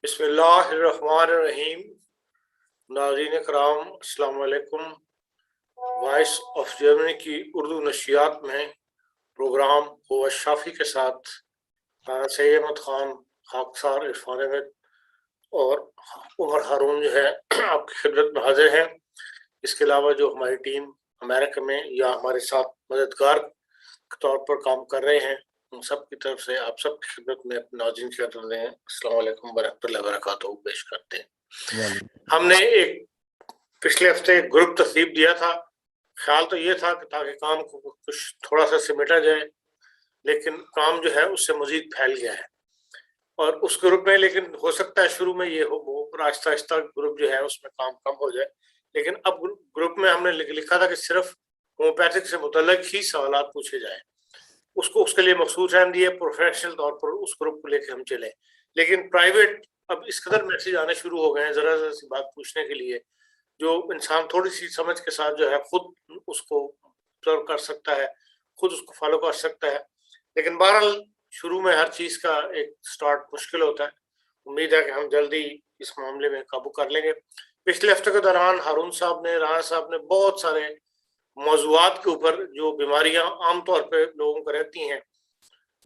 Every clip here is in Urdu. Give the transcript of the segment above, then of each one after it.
بسم اللہ الرحمن الرحیم۔ ناظرین کرام السلام علیکم۔ وائس آف جرمنی کی اردو نشریات میں پروگرام ہوا شافی کے ساتھ سید احمد خان، خاکسار عرفان احمد اور عمر ہارون جو ہے آپ کی خدمت میں حاضر ہیں۔ اس کے علاوہ جو ہماری ٹیم امریکہ میں یا ہمارے ساتھ مددگار کے طور پر کام کر رہے ہیں، ان سب کی طرف سے آپ سب کی خدمت میں اپنے ناظرین کی خدمت میں السلام علیکم ورحمۃ اللہ وبرکاتہ پیش کرتے ہیں۔ ہم نے ایک پچھلے ہفتے گروپ ترتیب دیا تھا، خیال تو یہ تھا کہ تاکہ کام کو کچھ تھوڑا سا سمیٹا جائے، لیکن کام جو ہے اس سے مزید پھیل گیا ہے اور اس گروپ میں، لیکن ہو سکتا ہے شروع میں یہ ہو آہستہ آہستہ گروپ جو ہے اس میں کام کم ہو جائے، لیکن اب گروپ میں ہم نے لکھا تھا کہ صرف ہومیوپیتھک سے متعلق ہی سوالات پوچھے جائیں۔ اس کے لیے مخصوص ٹائم دیے، پروفیشنل طور پر اس گروپ کو لے کے ہم چلیں، لیکن پرائیویٹ اب اس قدر میسیج آنے شروع ہو گئے ہیں ذرا ذرا سی بات پوچھنے کے لیے، جو انسان تھوڑی سی سمجھ کے ساتھ جو ہے خود اس کو observe کر سکتا ہے، خود اس کو فالو کر سکتا ہے، لیکن بہرحال شروع میں ہر چیز کا ایک سٹارٹ مشکل ہوتا ہے۔ امید ہے کہ ہم جلدی اس معاملے میں قابو کر لیں گے۔ پچھلے ہفتے کے دوران ہارون صاحب نے، رانا صاحب نے بہت سارے موضوعات کے اوپر، جو بیماریاں عام طور پہ لوگوں کو رہتی ہیں،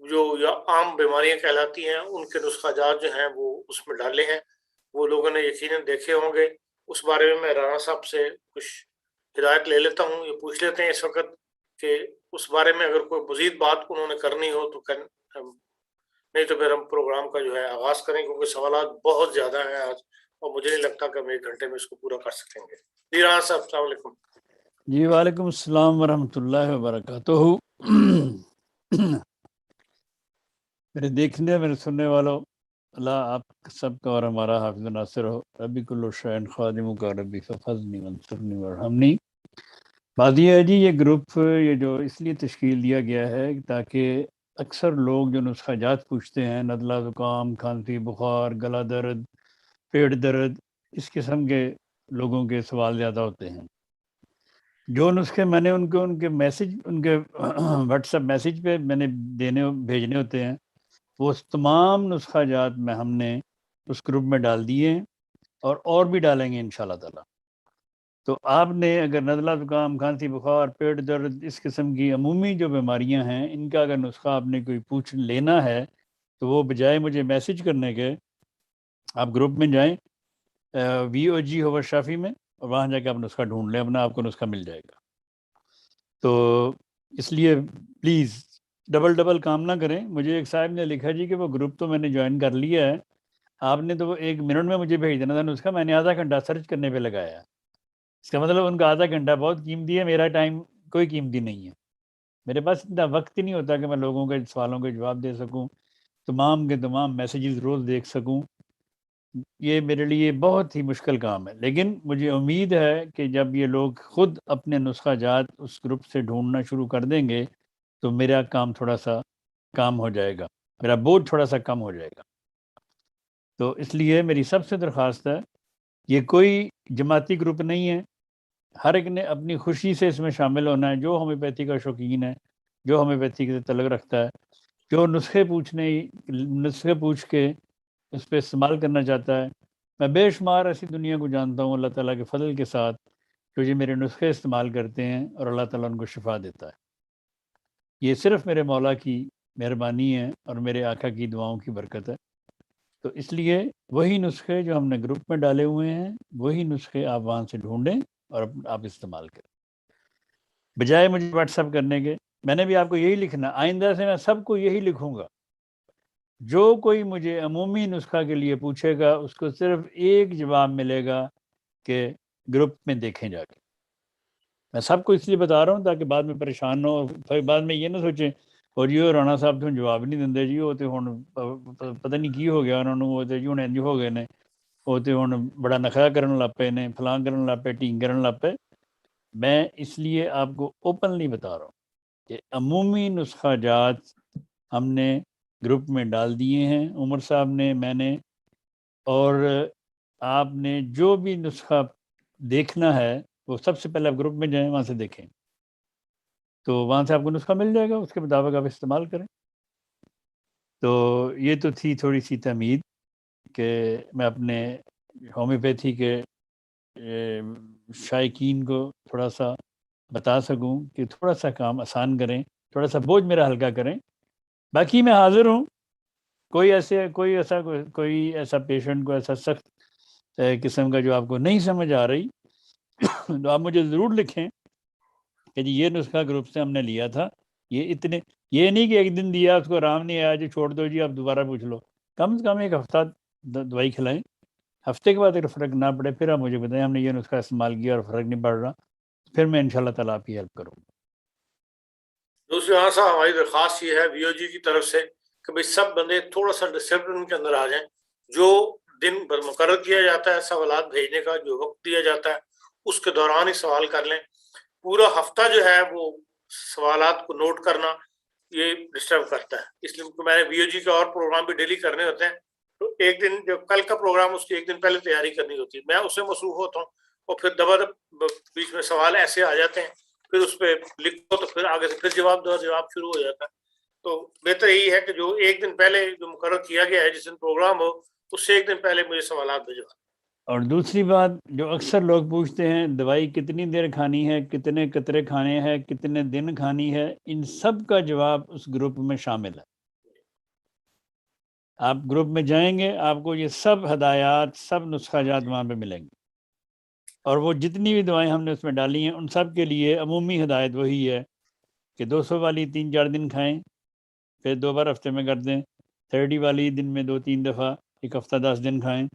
جو یا عام بیماریاں کہلاتی ہیں، ان کے نسخہ جات جو ہیں وہ اس میں ڈالے ہیں، وہ لوگوں نے یقیناً دیکھے ہوں گے۔ اس بارے میں رانا صاحب سے کچھ ہدایت لے لیتا ہوں، یہ پوچھ لیتے ہیں اس وقت کہ اس بارے میں اگر کوئی مزید بات انہوں نے کرنی ہو تو نہیں تو پھر ہم پروگرام کا جو ہے آغاز کریں، کیونکہ سوالات بہت زیادہ ہیں آج اور مجھے نہیں لگتا کہ ہم 1 گھنٹے میں اس کو پورا کر سکیں گے۔ جی رانا صاحب السلام علیکم۔ جی وعلیکم السلام ورحمۃ اللہ وبرکاتہ۔ میرے دیکھنے میرے سننے والوں، اللہ آپ سب کا اور ہمارا حافظ ناصر ہو۔ ربی کل شعین خادم کا ربی ففضنی منصرنی ورحمنی۔ بات یہ ہے جی، یہ گروپ یہ جو اس لیے تشکیل دیا گیا ہے تاکہ اکثر لوگ جو نسخہ جات پوچھتے ہیں، نزلہ، زکام، کھانسی، بخار، گلا درد، پیٹ درد، اس قسم کے لوگوں کے سوال زیادہ ہوتے ہیں۔ جو نسخے میں نے ان کے میسج، ان کے واٹس ایپ میسج پہ میں نے بھیجنے ہوتے ہیں، وہ تمام نسخہ جات میں ہم نے اس گروپ میں ڈال دیے ہیں اور بھی ڈالیں گے انشاءاللہ تعالی۔ تو آپ نے اگر نزلہ، زکام، کھانسی، بخار، پیٹ درد، اس قسم کی عمومی جو بیماریاں ہیں، ان کا اگر نسخہ آپ نے کوئی پوچھ لینا ہے تو وہ بجائے مجھے میسج کرنے کے آپ گروپ میں جائیں، VOG ہوا شافی میں، اور وہاں جا کے آپ نسخہ ڈھونڈ لیں، اپنا آپ کو نسخہ مل جائے گا۔ تو اس لیے پلیز ڈبل کام نہ کریں۔ مجھے ایک صاحب نے لکھا جی کہ وہ گروپ تو میں نے جوائن کر لیا ہے، آپ نے تو وہ 1 منٹ میں مجھے بھیج دینا تھا نسخہ، میں نے آدھا گھنٹہ سرچ کرنے پہ لگایا۔ اس کا مطلب ان کا آدھا گھنٹہ بہت قیمتی ہے، میرا ٹائم کوئی قیمتی نہیں ہے۔ میرے پاس اتنا وقت ہی نہیں ہوتا کہ میں لوگوں کے سوالوں کے جواب دے سکوں، تمام کے تمام میسیجز روز دیکھ سکوں۔ یہ میرے لیے بہت ہی مشکل کام ہے، لیکن مجھے امید ہے کہ جب یہ لوگ خود اپنے نسخہ جات اس گروپ سے ڈھونڈنا شروع کر دیں گے تو میرا کام تھوڑا سا کام ہو جائے گا، میرا بوجھ تھوڑا سا کم ہو جائے گا۔ تو اس لیے میری سب سے درخواست ہے، یہ کوئی جماعتی گروپ نہیں ہے، ہر ایک نے اپنی خوشی سے اس میں شامل ہونا ہے، جو ہومیوپیتھی کا شوقین ہے، جو ہومیوپیتھی سے تعلق رکھتا ہے، جو نسخے پوچھ کے اس پہ استعمال کرنا چاہتا ہے۔ میں بے شمار ایسی دنیا کو جانتا ہوں اللہ تعالیٰ کے فضل کے ساتھ جو یہ میرے نسخے استعمال کرتے ہیں اور اللہ تعالیٰ ان کو شفا دیتا ہے۔ یہ صرف میرے مولا کی مہربانی ہے اور میرے آقا کی دعاؤں کی برکت ہے۔ تو اس لیے وہی نسخے جو ہم نے گروپ میں ڈالے ہوئے ہیں، وہی نسخے آپ وہاں سے ڈھونڈیں اور آپ استعمال کریں، بجائے مجھے واٹس ایپ کرنے کے۔ میں نے بھی آپ کو یہی لکھنا، آئندہ سے میں سب کو یہی لکھوں گا، جو کوئی مجھے عمومی نسخہ کے لیے پوچھے گا اس کو صرف ایک جواب ملے گا کہ گروپ میں دیکھیں جا کے۔ میں سب کو اس لیے بتا رہا ہوں تاکہ بعد میں پریشان نہ ہو، پھر بعد میں یہ نہ سوچیں اور جی رانا صاحب تو جواب نہیں دیں جی، وہ تو ہن پتہ نہیں کی ہو گیا انہوں نے، وہ تو جی ہن انج ہو گئے نے، وہ تو ہن بڑا نخرا کرن لگ پے نے، فلاں کرن لگ پے، ٹھینگ کرن لگ پے۔ میں اس لیے آپ کو اوپنلی بتا رہا ہوں کہ عمومی نسخہ جات ہم نے گروپ میں ڈال دیے ہیں، عمر صاحب نے، میں نے، اور آپ نے جو بھی نسخہ دیکھنا ہے وہ سب سے پہلے آپ گروپ میں جائیں، وہاں سے دیکھیں، تو وہاں سے آپ کو نسخہ مل جائے گا، اس کے مطابق آپ استعمال کریں۔ تو یہ تو تھی تھوڑی سی تمہید۔ کہ میں اپنے ہومیوپیتھی کے شائقین کو تھوڑا سا بتا سکوں کہ تھوڑا سا کام آسان کریں، تھوڑا سا بوجھ میرا ہلکا کریں. باقی میں حاضر ہوں، کوئی ایسا پیشنٹ کو ایسا سخت قسم کا جو آپ کو نہیں سمجھ آ رہی تو آپ مجھے ضرور لکھیں کہ جی یہ نسخہ گروپ سے ہم نے لیا تھا، یہ نہیں کہ ایک دن دیا اس کو آرام نہیں آیا جی چھوڑ دو جی آپ دوبارہ پوچھ لو. کم سے کم ایک ہفتہ دوائی کھلائیں، ہفتے کے بعد اگر فرق نہ پڑے پھر آپ مجھے بتائیں ہم نے یہ نسخہ استعمال کیا اور فرق نہیں پڑ رہا، پھر میں انشاءاللہ تعالیٰ آپ کی ہیلپ کروں گا. دوسری آسا ہماری درخواست یہ ہے وی او جی کی طرف سے کہ بھئی سب بندے تھوڑا سا ڈسپلن کے اندر آ جائیں. جو دن بھر مقرر کیا جاتا ہے سوالات بھیجنے کا، جو وقت دیا جاتا ہے اس کے دوران ہی سوال کر لیں. پورا ہفتہ جو ہے وہ سوالات کو نوٹ کرنا یہ ڈسٹرب کرتا ہے. اس لیے میں نے وی او جی کا اور پروگرام بھی ڈیلی کرنے ہوتے ہیں، تو ایک دن جو کل کا پروگرام اس کی ایک دن پہلے تیاری کرنی ہوتی ہے. میں اس سے مصروف ہوتا ہوں اور پھر دبا بیچ میں سوال ایسے آ جاتے ہیں، پھر اس پہ لکھو تو پھر آگے سے پھر جواب شروع ہو جاتا ہے. تو بہتر یہی ہے کہ جو ایک دن پہلے جو مقرر کیا گیا ہے جس دن پروگرام ہو اس سے ایک دن پہلے مجھے سوالات بھجوا. اور دوسری بات جو اکثر لوگ پوچھتے ہیں دوائی کتنی دیر کھانی ہے، کتنے قطرے کھانے ہیں، کتنے دن کھانی ہے، ان سب کا جواب اس گروپ میں شامل ہے. آپ گروپ میں جائیں گے آپ کو یہ سب ہدایات، سب نسخہ جات وہاں پہ ملیں گے، اور وہ جتنی بھی دوائیں ہم نے اس میں ڈالی ہیں ان سب کے لیے عمومی ہدایت وہی ہے کہ 200 والی 3-4 دن کھائیں، پھر 2 بار ہفتے میں کر دیں. 30 والی دن میں 2-3 دفعہ، ایک ہفتہ 10 دن کھائیں.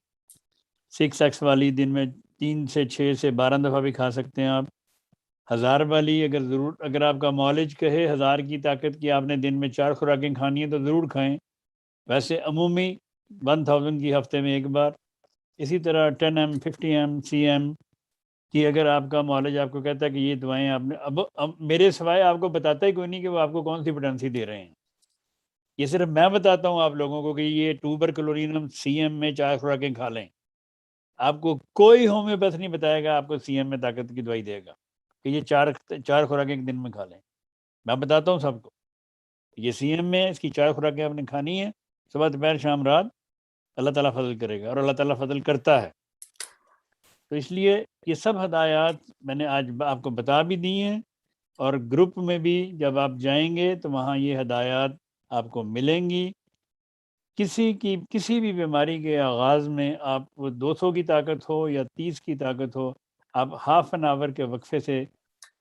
6x والی دن میں 3 سے 6 سے 12 دفعہ بھی کھا سکتے ہیں آپ. 1000 والی اگر آپ کا معالج کہے 1000 کی طاقت کی آپ نے دن میں 4 خوراکیں کھانی ہیں تو ضرور کھائیں. ویسے عمومی 1000 کی ہفتے میں ایک بار. اسی طرح 10M 50M CM کی اگر آپ کا معالج آپ کو کہتا ہے کہ یہ دوائیں آپ نے اب میرے سوائے آپ کو بتاتا ہی کوئی نہیں کہ وہ آپ کو کون سی پوٹینسی دے رہے ہیں. یہ صرف میں بتاتا ہوں آپ لوگوں کو کہ یہ ٹوبرکلورینم CM میں 4 خوراکیں کھا لیں. آپ کو کوئی ہومیوپیتھ نہیں بتائے گا آپ کو CM میں طاقت کی دوائی دے گا کہ یہ 4 خوراکیں ایک دن میں کھا لیں. میں بتاتا ہوں سب کو یہ CM میں اس کی 4 خوراکیں آپ نے کھانی ہیں، صبح دوپہر شام رات. اللہ تعالیٰ فضل کرے گا اور اللہ تعالیٰ فضل کرتا ہے. تو اس لیے یہ سب ہدایات میں نے آج آپ کو بتا بھی دی ہیں، اور گروپ میں بھی جب آپ جائیں گے تو وہاں یہ ہدایات آپ کو ملیں گی. کسی بھی بیماری کے آغاز میں آپ 200 کی طاقت ہو یا 30 کی طاقت ہو، آپ ½ این آور کے وقفے سے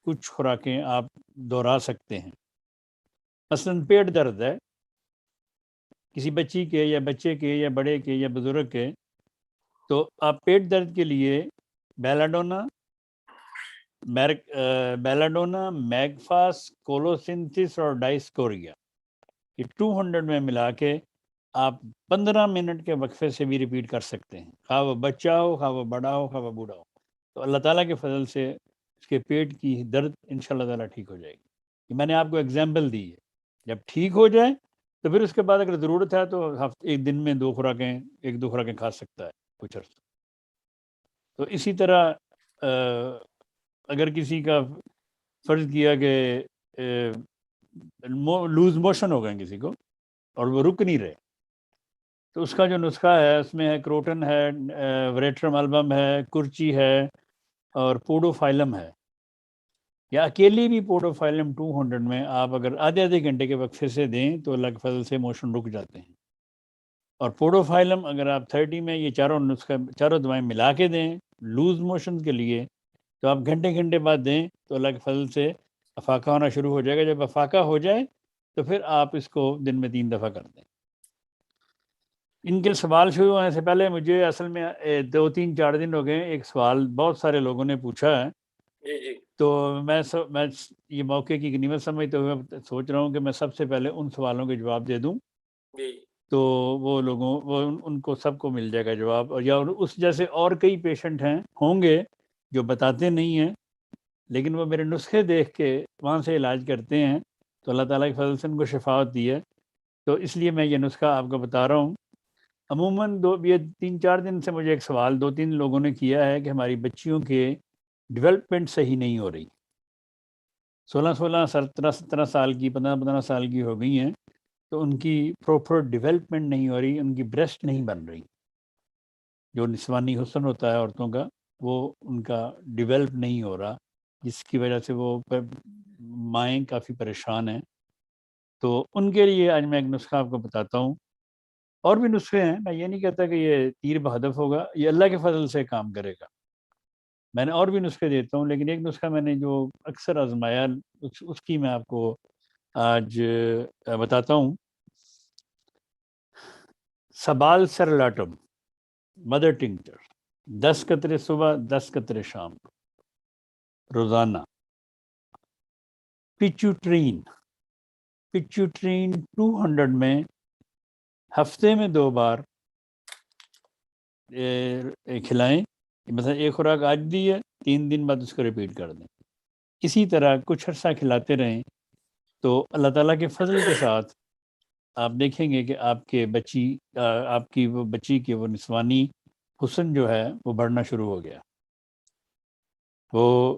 کچھ خوراکیں آپ دہرا سکتے ہیں. مثلاً پیٹ درد ہے کسی بچی کے یا بچے کے یا بڑے کے یا بزرگ کے، تو آپ پیٹ درد کے لیے بیلاڈونا، میگفاس، کولوسنتھس اور ڈائسکوریا یہ 200 میں ملا کے آپ 15 منٹ کے وقفے سے بھی ریپیٹ کر سکتے ہیں، خواہ وہ بچہ ہو، خواہ وہ بڑا ہو، خواہ وہ بوڑھا ہو. تو اللہ تعالیٰ کے فضل سے اس کے پیٹ کی درد انشاءاللہ تعالیٰ ٹھیک ہو جائے گی. یہ میں نے آپ کو اگزامپل دی ہے. جب ٹھیک ہو جائے تو پھر اس کے بعد اگر ضرورت ہے تو ایک دن میں 2 خوراکیں کھا سکتا ہے کچھ عرصہ. تو اسی طرح اگر کسی کا فرض کیا کہ لوز موشن ہو گئے کسی کو اور وہ رک نہیں رہے، تو اس کا جو نسخہ ہے اس میں ہے کروٹن ہے، وریٹرم البم ہے، کرچی ہے اور پوڈوفائلم ہے. یا اکیلی بھی پوڈوفائلم 200 میں آپ اگر آدھے گھنٹے کے وقفے سے دیں تو اللہ کے فضل سے موشن رک جاتے ہیں. اور پوڈوفائلم اگر آپ 30 میں یہ چاروں دوائیں ملا کے دیں لوز موشن کے لیے تو آپ گھنٹے بعد دیں تو اللہ کے فضل سے افاقہ ہونا شروع ہو جائے گا. جب افاقہ ہو جائے تو پھر آپ اس کو دن میں 3 دفعہ کر دیں. ان کے سوال شروع ہونے سے پہلے مجھے اصل میں 2-3-4 دن ہو گئے ایک سوال بہت سارے لوگوں نے پوچھا ہے. جی تو میں یہ موقع کی غنیمت سمجھتے ہوئے سوچ رہا ہوں کہ میں سب سے پہلے ان سوالوں کے جواب دے دوں. جی تو ان کو سب کو مل جائے گا جواب. اور یا اس جیسے اور کئی پیشنٹ ہوں گے جو بتاتے نہیں ہیں لیکن وہ میرے نسخے دیکھ کے وہاں سے علاج کرتے ہیں تو اللہ تعالیٰ کی فضل سے ان کو شفا ہوتی ہے. تو اس لیے میں یہ نسخہ آپ کو بتا رہا ہوں. عموماً 3-4 دن سے مجھے ایک سوال 2-3 لوگوں نے کیا ہے کہ ہماری بچیوں کے ڈیولپمنٹ صحیح نہیں ہو رہی، 16-17 سال کی 15 سال کی ہو گئی ہیں تو ان کی پراپر ڈیولپمنٹ نہیں ہو رہی، ان کی بریسٹ نہیں بن رہی. جو نسوانی حسن ہوتا ہے عورتوں کا وہ ان کا ڈیولپ نہیں ہو رہا، جس کی وجہ سے وہ مائیں کافی پریشان ہیں. تو ان کے لیے آج میں ایک نسخہ آپ کو بتاتا ہوں. اور بھی نسخے ہیں، میں یہ نہیں کہتا کہ یہ تیر بہدف ہوگا، یہ اللہ کے فضل سے کام کرے گا. میں نے اور بھی نسخے دیتا ہوں، لیکن ایک نسخہ میں نے جو اکثر آزمایا اس کی میں آپ کو آج بتاتا ہوں. سبال سرلاٹم مدر ٹنکچر، 10 قطرے صبح 10 قطرے شام روزانہ. پچوٹرین 200 میں ہفتے میں 2 بار کھلائیں. مثلا ایک خوراک آج دی ہے، 3 دن بعد اس کو ریپیٹ کر دیں. اسی طرح کچھ عرصہ کھلاتے رہیں تو اللہ تعالیٰ کے فضل کے ساتھ آپ دیکھیں گے کہ آپ کی وہ بچی کے وہ نسوانی حسن جو ہے وہ بڑھنا شروع ہو گیا. وہ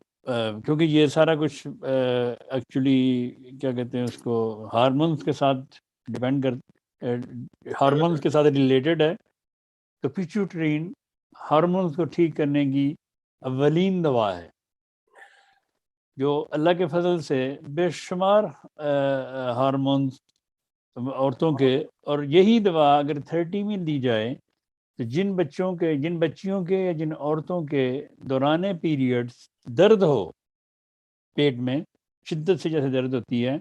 کیونکہ یہ سارا کچھ ایکچولی کیا کہتے ہیں اس کو، ہارمونز کے ساتھ ڈیپینڈ ہارمونز کے ساتھ ریلیٹڈ ہے. تو پیچوٹرین ہارمونز کو ٹھیک کرنے کی اولین دوا ہے، جو اللہ کے فضل سے بے شمار ہارمونز عورتوں کے، اور یہی دوا اگر 30 میں دی جائے تو جن بچیوں کے یا جن عورتوں کے دوران پیریڈز درد ہو پیٹ میں شدت سے جیسے درد ہوتی ہے،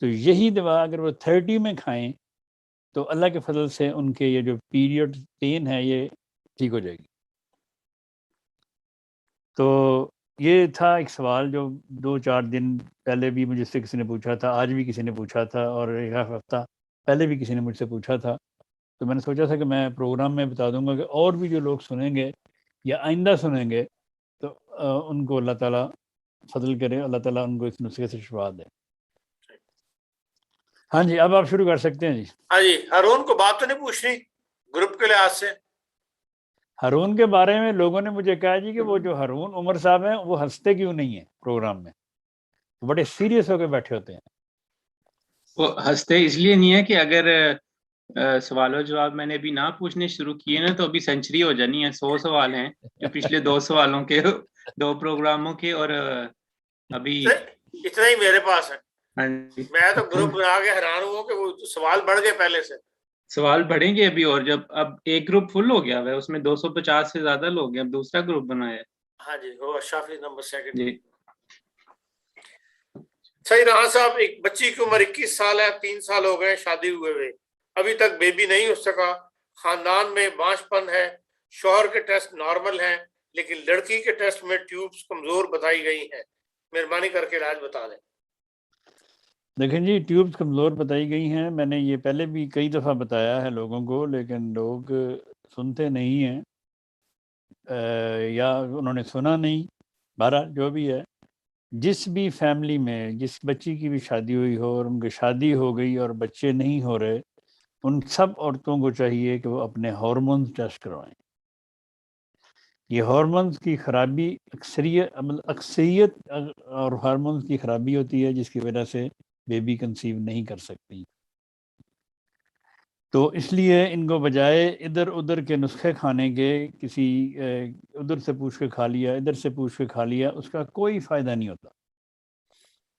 تو یہی دوا اگر وہ 30 میں کھائیں تو اللہ کے فضل سے ان کے یہ جو پیریڈ پین ہے یہ ٹھیک ہو جائے گی. تو یہ تھا ایک سوال جو 2-4 دن پہلے بھی مجھ سے کسی نے پوچھا تھا، آج بھی کسی نے پوچھا تھا، اور ایک ہفتہ پہلے بھی کسی نے مجھ سے پوچھا تھا. تو میں نے سوچا تھا کہ میں پروگرام میں بتا دوں گا کہ اور بھی جو لوگ سنیں گے یا آئندہ سنیں گے تو ان کو اللہ تعالیٰ فضل کرے، اللہ تعالیٰ ان کو اس نسخے سے شفا دے. ہاں جی، اب آپ شروع کر سکتے ہیں. جی ہاں جی، ہارون کو بات تو نہیں پوچھنی گروپ کے لحاظ سے؟ ہارون کے بارے میں لوگوں نے مجھے کہا جی کہ وہ جو ہارون عمر صاحب ہیں وہ ہنستے کیوں نہیں ہیں پروگرام میں، بڑے سیریس ہو کے بیٹھے ہوتے ہیں. وہ ہنستے اس لیے نہیں ہے کہ اگر سوال و جواب میں نے ابھی نہ پوچھنے شروع کیے نا تو ابھی سینچری ہو جانی ہے. 100 سوال ہیں جو پچھلے 2 سوالوں کے 2 پروگراموں کے، اور ابھی اتنا ہی میرے پاس ہے. میں تو گروپ بنا کے حیران ہوں کہ وہ سوال بڑھ گئے پہلے سے. سوال بڑھیں گے ابھی، اور جب اب ایک گروپ فل ہو گیا ہے اس میں 250 سے زیادہ لوگ ہیں، اب دوسرا گروپ بنایا ہے. ہاں جی، وہ شافی نمبر 2 جی صحیح. رہا صاحب، ایک بچی کی عمر 21 سال ہے، 3 سال ہو گئے شادی ہوئے ہوئے، ابھی تک بیبی نہیں ہو سکا. خاندان میں بانجھ پن ہے، شوہر کے ٹیسٹ نارمل ہیں لیکن لڑکی کے ٹیسٹ میں ٹیوبز کمزور بتائی گئی ہیں. مہربانی کر کے علاج بتا دیں. دیکھیں جی، ٹیوبز کمزور بتائی گئی ہیں، میں نے یہ پہلے بھی کئی دفعہ بتایا ہے لوگوں کو، لیکن لوگ سنتے نہیں ہیں یا انہوں نے سنا نہیں. بہرحال جو بھی ہے، جس بھی فیملی میں جس بچی کی بھی شادی ہوئی ہو اور ان کی شادی ہو گئی اور بچے نہیں ہو رہے، ان سب عورتوں کو چاہیے کہ وہ اپنے ہارمونز ٹیسٹ کروائیں. یہ ہارمونز کی خرابی اکثریت اور ہارمونز کی خرابی ہوتی ہے جس کی وجہ سے بیبی کنسیو نہیں کر سکتی. تو اس لیے ان کو بجائے ادھر ادھر کے نسخے کھانے کے، کسی ادھر سے پوچھ کے کھا لیا ادھر سے پوچھ کے کھا لیا، اس کا کوئی فائدہ نہیں ہوتا.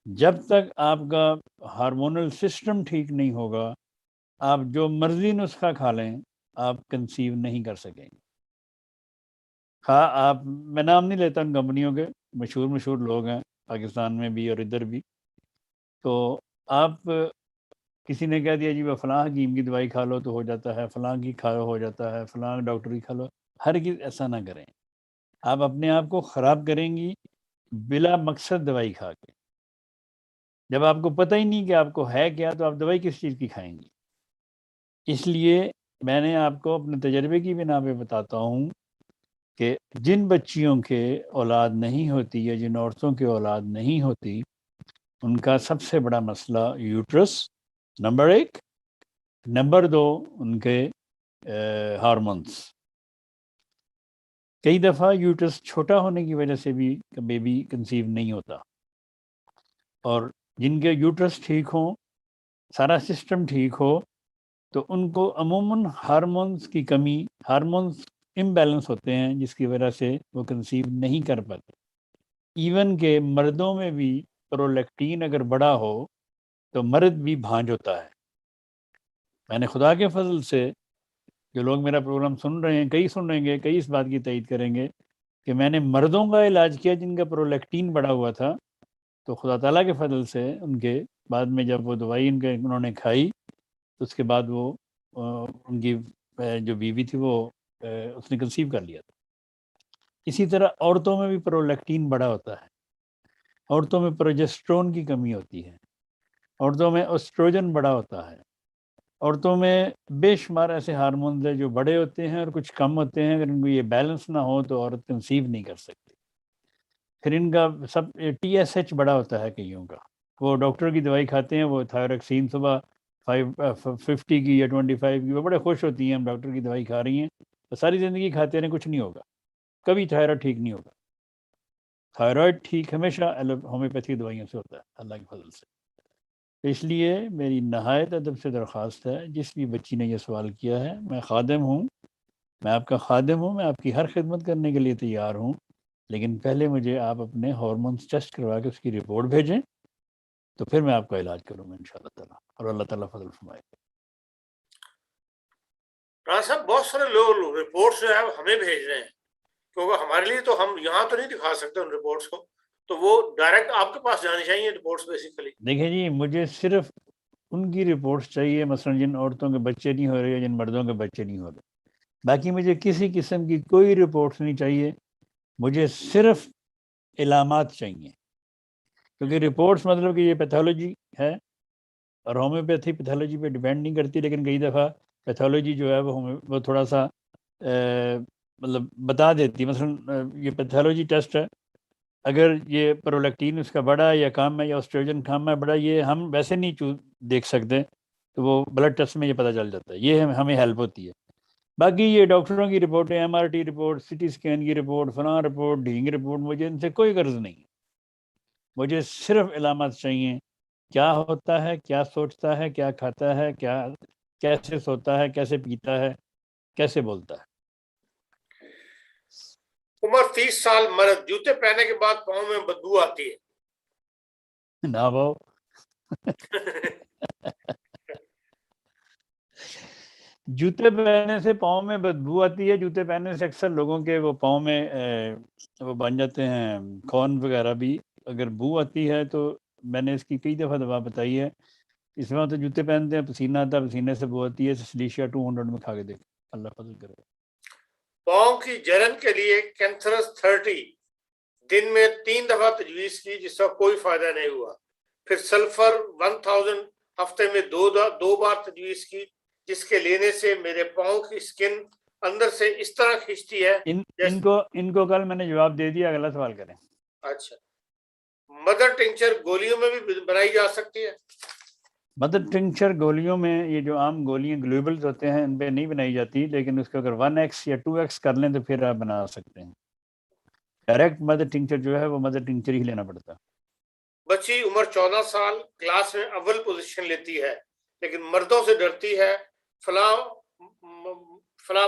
جب تک آپ کا ہارمونل سسٹم ٹھیک نہیں ہوگا، آپ جو مرضی نسخہ کھا لیں آپ کنسیو نہیں کر سکیں گے. ہاں، آپ، میں نام نہیں لیتا ان کمپنیوں کے، مشہور لوگ ہیں پاکستان میں بھی اور ادھر بھی. تو آپ کسی نے کہہ دیا جی وہ فلاں حکیم کی دوائی کھا لو تو ہو جاتا ہے، فلاں کی کھا ہو جاتا ہے، فلاں ڈاکٹر کی کھا لو. ہرگز ایسا نہ کریں. آپ اپنے آپ کو خراب کریں گی بلا مقصد دوائی کھا کے. جب آپ کو پتہ ہی نہیں کہ آپ کو ہے کیا تو آپ دوائی کس چیز کی کھائیں گی. اس لیے میں نے آپ کو اپنے تجربے کی بنا پہ بتاتا ہوں کہ جن بچیوں کے اولاد نہیں ہوتی یا جن عورتوں کے اولاد نہیں ہوتی، ان کا سب سے بڑا مسئلہ یوٹرس نمبر 1، نمبر 2 ان کے ہارمونس. کئی دفعہ یوٹرس چھوٹا ہونے کی وجہ سے بھی بیبی کنسیو نہیں ہوتا. اور جن کے یوٹرس ٹھیک ہوں، سارا سسٹم ٹھیک ہو، تو ان کو عموماً ہارمونز کی کمی، ہارمونز امبیلنس ہوتے ہیں جس کی وجہ سے وہ کنسیو نہیں کر پاتے. ایون کہ مردوں میں بھی پرولیکٹین اگر بڑا ہو تو مرد بھی بھانج ہوتا ہے. میں نے خدا کے فضل سے جو لوگ میرا پروگرام سن رہے ہیں، کئی سن رہیں گے، کئی اس بات کی تائید کریں گے کہ میں نے مردوں کا علاج کیا جن کا پرولیکٹین بڑا ہوا تھا، تو خدا تعالیٰ کے فضل سے ان کے بعد میں جب وہ دوائی انہوں نے کھائی تو اس کے بعد وہ ان کی جو بیوی تھی وہ اس نے کنسیو کر لیا تھا. اسی طرح عورتوں میں بھی پرولیکٹین بڑا ہوتا ہے، عورتوں میں پروجسٹرون کی کمی ہوتی ہے، عورتوں میں اسٹروجن بڑا ہوتا ہے، عورتوں میں بے شمار ایسے ہارمونز ہیں جو بڑے ہوتے ہیں اور کچھ کم ہوتے ہیں. اگر ان کو یہ بیلنس نہ ہو تو عورت کنسیو نہیں کر سکتی. پھر ان کا سب TSH بڑا ہوتا ہے کئیوں کا، وہ ڈاکٹر کی دوائی کھاتے ہیں، وہ تھائروکسین صبح 50 کی یا 25 کی، وہ بڑے خوش ہوتی ہیں ہم ڈاکٹر کی دوائی کھا رہی ہیں، تو ساری زندگی کھاتے رہیں کچھ نہیں ہوگا، کبھی تھائرائڈ ٹھیک نہیں ہوگا. تھائرائڈ ٹھیک ہمیشہ ہومیوپیتھی دوائیوں سے ہوتا ہے اللہ کے فضل سے. اس لیے میری نہایت ادب سے درخواست ہے، جس بھی بچی نے یہ سوال کیا ہے، میں خادم ہوں، میں آپ کا خادم ہوں، میں آپ کی ہر خدمت کرنے کے لیے تیار ہوں، لیکن پہلے مجھے آپ اپنے ہارمونز ٹیسٹ کروا کے اس کی رپورٹ بھیجیں، تو پھر میں آپ کا علاج کروں گا انشاءاللہ تعالیٰ، اور اللہ تعالیٰ فضل فرمائے. رانا صاحب بہت سارے لوگ رپورٹس جو ہے ہمیں بھیج رہے ہیں، کیونکہ ہمارے لیے تو ہم یہاں تو نہیں دکھا سکتے ان رپورٹس کو، تو وہ ڈائریکٹ آپ کے پاس جانی چاہیے رپورٹس بیسیکلی. دیکھیں جی، مجھے صرف ان کی رپورٹس چاہیے مثلا جن عورتوں کے بچے نہیں ہو رہے یا جن مردوں کے بچے نہیں ہو رہے. باقی مجھے کسی قسم کی کوئی رپورٹس نہیں چاہیے، مجھے صرف علامات چاہیے. کیونکہ رپورٹس مطلب کہ یہ پیتھولوجی ہے، اور ہومیوپیتھی پیتھولوجی پہ ڈیپینڈ نہیں کرتی، لیکن کئی دفعہ پیتھولوجی جو ہے وہ تھوڑا سا مطلب بتا دیتی. مثلا یہ پیتھولوجی ٹیسٹ ہے، اگر یہ پرولیکٹین اس کا بڑا ہے یا کم ہے یا اسٹروجن کم ہے بڑا، یہ ہم ویسے نہیں دیکھ سکتے، تو وہ بلڈ ٹیسٹ میں یہ پتہ چل جاتا ہے، یہ ہمیں ہیلپ ہوتی ہے. باقی یہ ڈاکٹروں کی رپورٹیں، MRT رپورٹ، CT اسکین کی رپورٹ، فلاں رپورٹ، ڈھینگ رپورٹ، مجھے ان سے کوئی غرض نہیں ہے. مجھے صرف علامات چاہیے، کیا ہوتا ہے، کیا سوچتا ہے، کیا کھاتا ہے، کیسے سوتا ہے، کیسے پیتا ہے، کیسے بولتا ہے. عمر 30 سال، مرد، جوتے پہننے کے بعد پاؤں میں بدبو آتی ہے. نہ بھاؤ جوتے پہننے سے پاؤں میں بدبو آتی ہے. جوتے پہننے سے اکثر لوگوں کے وہ پاؤں میں وہ بن جاتے ہیں خون وغیرہ بھی. اگر بو آتی ہے تو میں نے اس کی کئی دفعہ دوا بتائی ہے. اس میں تو جوتے پہنتے ہیں، پسینہ آتا ہے، پسینے سے بو آتی ہے. سلیشیا 200 میں کھا کے دیکھ، اللہ فضل کرے. پاؤں کی جلن کے لیے کینتھرس 30 دن میں 3 دفعہ تجویز کی، جس کا کوئی فائدہ نہیں ہوا. پھر سلفر 1000 ہفتے میں 2 بار تجویز کی، جس کے لینے سے میرے پاؤں کی سکن اندر سے اس طرح کھینچتی ہے. ان کو کل میں نے جواب دے دیا، اگلا سوال کریں. اچھا، مدر ٹنکچر گولیوں میں بھی بنائی جا سکتی ہے؟ مدر ٹنکچر گولیوں میں، یہ جو عام گولیاں گلوبلز ہوتے ہیں ان پہ نہیں بنائی جاتی، لیکن اس کو اگر 1x یا 2x کر لیں تو پھر آپ بنا سکتے ہیں. ڈائریکٹ مدر ٹنکچر جو ہے وہ مدر ٹنکچر ہی لینا پڑتا. بچی عمر 14 سال، کلاس میں اول پوزیشن لیتی ہے، لیکن مردوں سے ڈرتی ہے. فلاں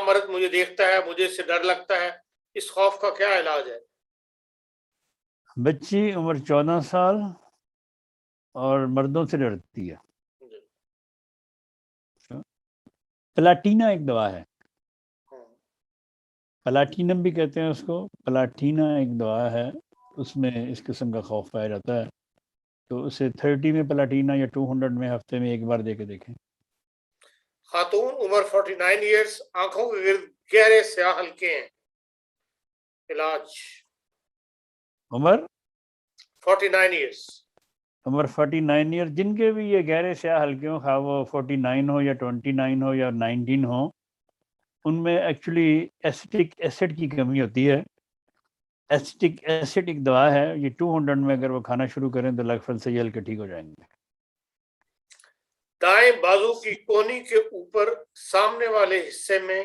مرد مجھے دیکھتا ہے، مجھے اس سے ڈر لگتا ہے. اس خوف کا کیا علاج ہے؟ بچی عمر 14 سال اور مردوں سے ڈرتی ہے. پلاٹینا ایک دوا ہے، پلاٹینم بھی کہتے ہیں اس کو. پلاٹینا ایک دوا ہے، اس میں اس قسم کا خوف پایا جاتا ہے. تو اسے 30 میں پلاٹینا یا 200 میں ہفتے میں ایک بار دے کے دیکھیں. خاتون عمر 49 ایئرس، آنکھوں کے گرد گہرے سیاہ حلقے ہیں، علاج؟ عمر 49 ایئرس، عمر 49 ایئر جن کے بھی یہ گہرے سیاہ حلقے ہوں، خواہ وہ 49 ہو یا 29 ہو یا 19 ہو، ان میں ایکچولی ایسٹک ایسڈ کی کمی ہوتی ہے. ایسٹک ایسڈ ایک دوا ہے، یہ 200 میں اگر وہ کھانا شروع کریں تو لگ پھل سے یہ ہلکے ٹھیک ہو جائیں گے. دائیں بازو کی کونی کے اوپر سامنے والے حصے میں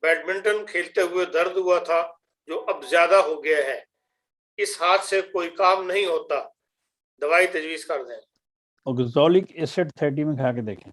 بیڈمنٹن کھیلتے ہوئے درد ہوا تھا، جو اب زیادہ ہو گیا ہے. اس ہاتھ سے کوئی کام نہیں ہوتا، دوائی تجویز کر دیں. اوگزولک ایسڈ 30 میں کھا کے دیکھیں.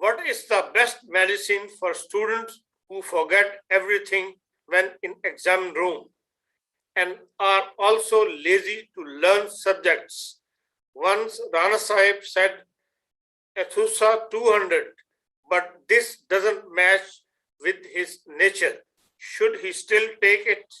What is the best medicine for students who forget everything when in exam room and are also lazy to learn subjects? Once Rana Sahib said Ethusa 200, but this doesn't match with his nature. Should he still take it?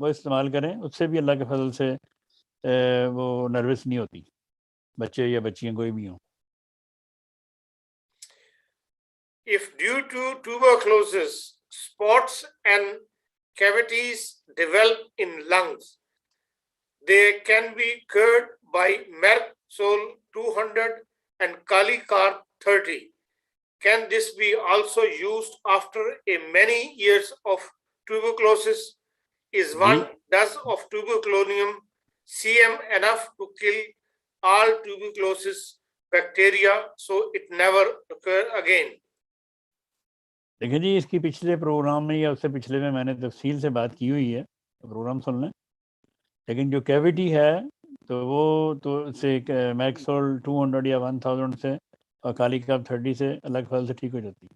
وہ استعمال کریں, اس سے بھی اللہ کے فضل سے وہ نروس نہیں ہوتی, بچے یا بچیاں کوئی بھی ہوں. If due to tuberculosis, spots and cavities develop in lungs, they can be cured by Mercosol 200 and Kalicarb 30. Can this be also used after a many years of tuberculosis? Is 1 dose of tuberculonium CM enough to kill all tuberculosis bacteria so it never occur again? دیکھیں جی, اس کی پچھلے پروگرام میں یا اس سے پچھلے میں نے تفصیل سے بات کی ہوئی ہے, پروگرام سن لیں. لیکن جو کیویٹی ہے تو وہ تو سے میکسول 200 یا 1000 سے اور کالی کاب 30 سے الگ فل سے ٹھیک ہو جاتی ہے.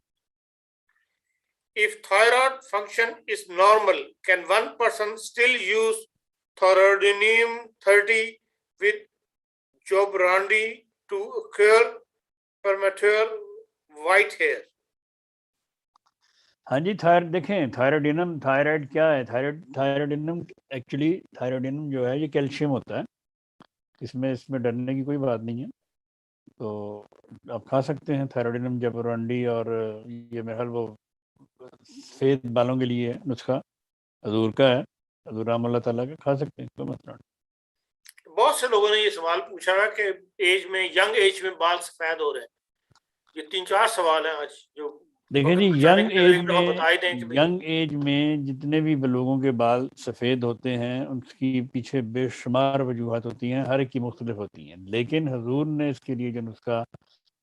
If thyroid function is normal, can one person still use thyroidinium 30 with Jobrandi to cure premature white hair? ہاں جی, دیکھیں تھائرائڈ کیا ہے. تھائرائڈینم ایکچولی تھائرائڈینم جو ہے یہ کیلشیم ہوتا ہے, اس میں ڈرنے کی کوئی بات نہیں ہے. تو آپ کھا سکتے ہیں تھائرائڈینم, جبرانڈی, اور یہ میرا خیال وہ سفید بالوں کے لیے نسخہ حضور کا ہے, حضور رحم اللہ تعالیٰ کا, کھا سکتے ہیں, کوئی مسئلہ نہیں. بہت سے لوگوں نے یہ سوال پوچھا ہے کہ ینگ ایج میں بال سفید ہو رہے ہیں. یہ 3-4 سوال ہیں آج جو دیکھیں جی, ینگ ایج میں جتنے بھی لوگوں کے بال سفید ہوتے ہیں ان کی پیچھے بے شمار وجوہات ہوتی ہیں, ہر ایک کی مختلف ہوتی ہیں. لیکن حضور نے اس کے لیے جو نسخہ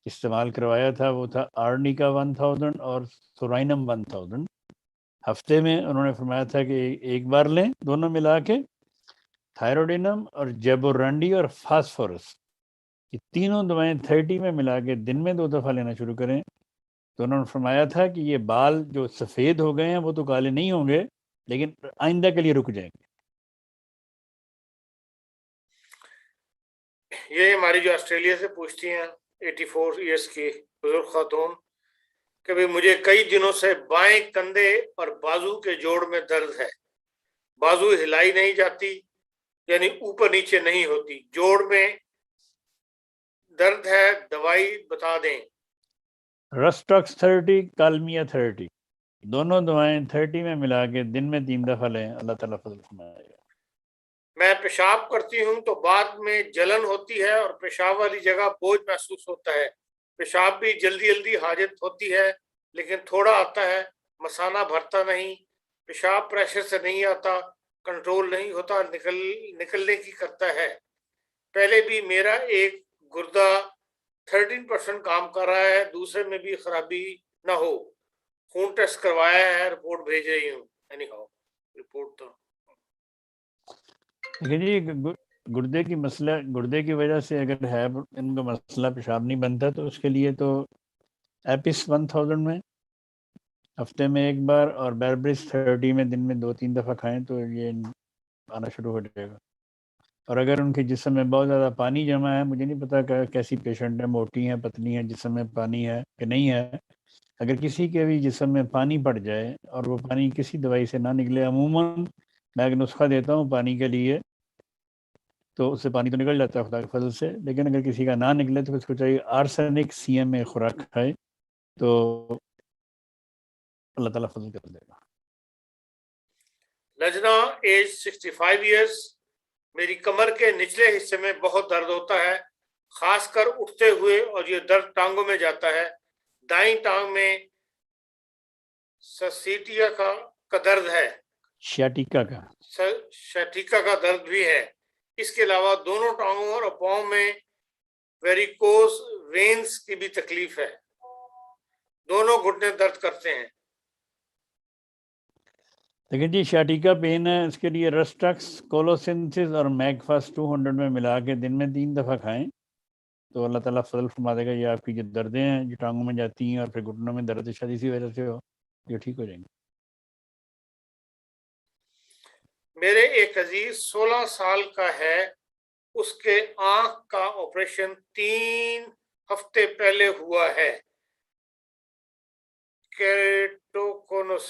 استعمال کروایا تھا وہ تھا آرنیکا 1000 اور سورائنم 1000. ہفتے میں انہوں نے فرمایا تھا کہ ایک بار لیں دونوں ملا کے, تھائروڈینم اور جیبورانڈی اور فاسفورس, یہ تینوں دوائیں 30 میں ملا کے دن میں 2 دفعہ لینا شروع کریں. تو انہوں نے فرمایا تھا کہ یہ بال جو سفید ہو گئے ہیں وہ تو کالے نہیں ہوں گے, لیکن آئندہ کے لیے رک جائیں گے. یہ ہماری جو آسٹریلیا سے پوچھتی ہیں 84 ایئرس کی بزرگ خاتون کہ بھئی مجھے کئی دنوں سے بائیں کندھے اور بازو کے جوڑ میں درد ہے, بازو ہلائی نہیں جاتی, یعنی اوپر نیچے نہیں ہوتی, جوڑ میں درد ہے, دوائی بتا دیں. رسٹاکس 30, کالمیا 30, دونوں دوائیں 30 میں ملا کے دن میں 3 دفعہ لیں, اللہ تعالیٰ فضل فرمائے گا. میں پیشاب کرتی ہوں تو بعد میں جلن ہوتی ہے اور پیشاب والی جگہ بوجھ محسوس ہوتا ہے. پیشاب بھی جلدی حاجت ہوتی ہے لیکن تھوڑا آتا ہے, مثانہ بھرتا نہیں, پیشاب پریشر سے نہیں آتا, کنٹرول نہیں ہوتا, نکلنے کی کرتا ہے. پہلے بھی میرا ایک گردہ 13% کام کر رہا ہے, دوسرے میں بھی خرابی نہ ہو. خون ٹیسٹ کروایا ہے, رپورٹ بھیج رہی ہوں. رپورٹ تو جی, گردے کی وجہ سے اگر ہے ان کا مسئلہ, پیشاب نہیں بنتا, تو اس کے لیے تو ایپس 1000 میں ہفتے میں ایک بار اور بیربرس 30 میں دن میں 2-3 دفعہ کھائیں تو یہ آنا شروع ہو جائے گا. اور اگر ان کے جسم میں بہت زیادہ پانی جمع ہے, مجھے نہیں پتا کیسی پیشنٹ ہے, موٹی ہیں, پتلی ہیں, جسم میں پانی ہے کہ نہیں ہے, اگر کسی کے بھی جسم میں پانی پڑ جائے اور وہ پانی کسی دوائی سے نہ نکلے, عموماً میں ایک نسخہ دیتا ہوں پانی کے لیے, تو اس سے پانی تو نکل جاتا ہے خدا کے فضل سے, لیکن اگر کسی کا نہ نکلے تو اس کو چاہیے آرسینک CM خوراک کھائے, تو اللہ تعالیٰ فضل کر دے گا. لجنا ایج 65 ایئرس, میری کمر کے نچلے حصے میں بہت درد ہوتا ہے, خاص کر اٹھتے ہوئے, اور یہ درد ٹانگوں میں جاتا ہے. دائیں ٹانگ میں سسیٹیا کا درد ہے, شیاٹیکا کا درد بھی ہے. اس کے علاوہ دونوں ٹانگوں اور پاؤں میں ویریکوز وینز کی بھی تکلیف ہے, دونوں گھٹنے درد کرتے ہیں. لیکن جی شیاٹیکا پین ہے, اس کے لیے رسٹکس, کولوسینسس اور میگفاس 200 میں ملا کے دن میں 3 دفعہ کھائیں, تو اللہ تعالیٰ فضل فرما دے گا. یہ آپ کی جو دردیں ہیں جو ٹانگوں میں جاتی ہیں اور پھر گھٹنوں میں درد شاید اسی وجہ سے ہو, یہ ٹھیک ہو جائیں گے. میرے ایک عزیز 16 سال کا ہے, اس کے آنکھ کا آپریشن 3 ہفتے پہلے ہوا ہے. کیریٹوکونس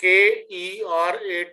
KERATOKONUS,